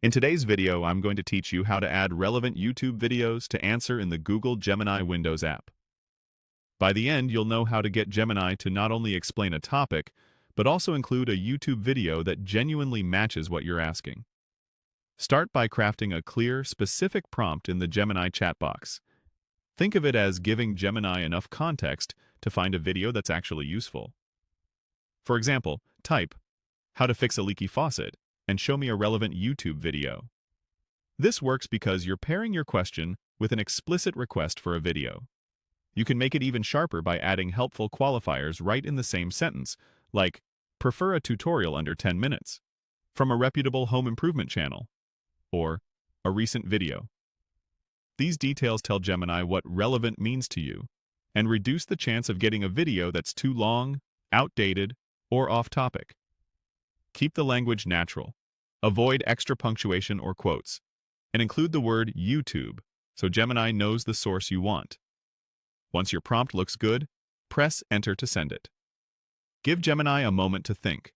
In today's video, I'm going to teach you how to add relevant YouTube videos to answer in the Google Gemini Windows app. By the end, you'll know how to get Gemini to not only explain a topic, but also include a YouTube video that genuinely matches what you're asking. Start by crafting a clear, specific prompt in the Gemini chat box. Think of it as giving Gemini enough context to find a video that's actually useful. For example, type, "How to fix a leaky faucet," and show me a relevant YouTube video. This works because you're pairing your question with an explicit request for a video. You can make it even sharper by adding helpful qualifiers right in the same sentence, like, "Prefer a tutorial under 10 minutes," "From a reputable home improvement channel," or "A recent video." These details tell Gemini what relevant means to you, and reduce the chance of getting a video that's too long, outdated, or off-topic. Keep the language natural. Avoid extra punctuation or quotes, and include the word YouTube so Gemini knows the source you want. Once your prompt looks good, press Enter to send it. Give Gemini a moment to think.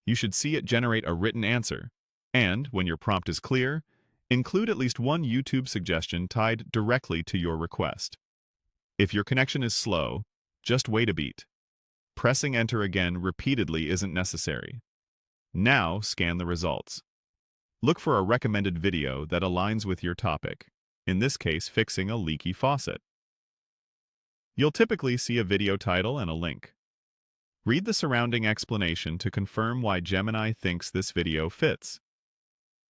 You should see it generate a written answer, and, when your prompt is clear, include at least one YouTube suggestion tied directly to your request. If your connection is slow, just wait a beat. Pressing Enter again repeatedly isn't necessary. Now, scan the results. Look for a recommended video that aligns with your topic, in this case, fixing a leaky faucet. You'll typically see a video title and a link. Read the surrounding explanation to confirm why Gemini thinks this video fits.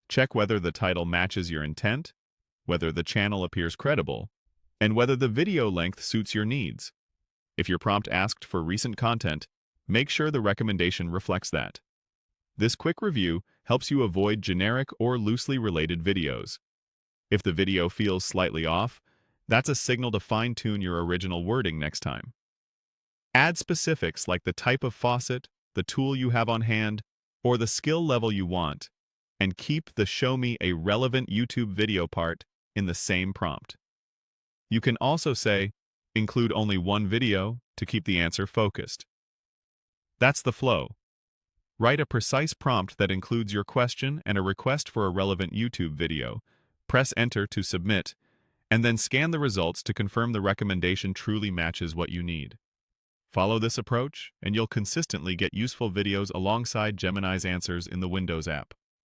Check whether the title matches your intent, whether the channel appears credible, and whether the video length suits your needs. If your prompt asked for recent content, make sure the recommendation reflects that. This quick review helps you avoid generic or loosely related videos. If the video feels slightly off, that's a signal to fine-tune your original wording next time. Add specifics like the type of faucet, the tool you have on hand, or the skill level you want, and keep the "Show me a relevant YouTube video" part in the same prompt. You can also say, "Include only one video" to keep the answer focused. That's the flow. Write a precise prompt that includes your question and a request for a relevant YouTube video, press Enter to submit, and then scan the results to confirm the recommendation truly matches what you need. Follow this approach, and you'll consistently get useful videos alongside Gemini's answers in the Windows app.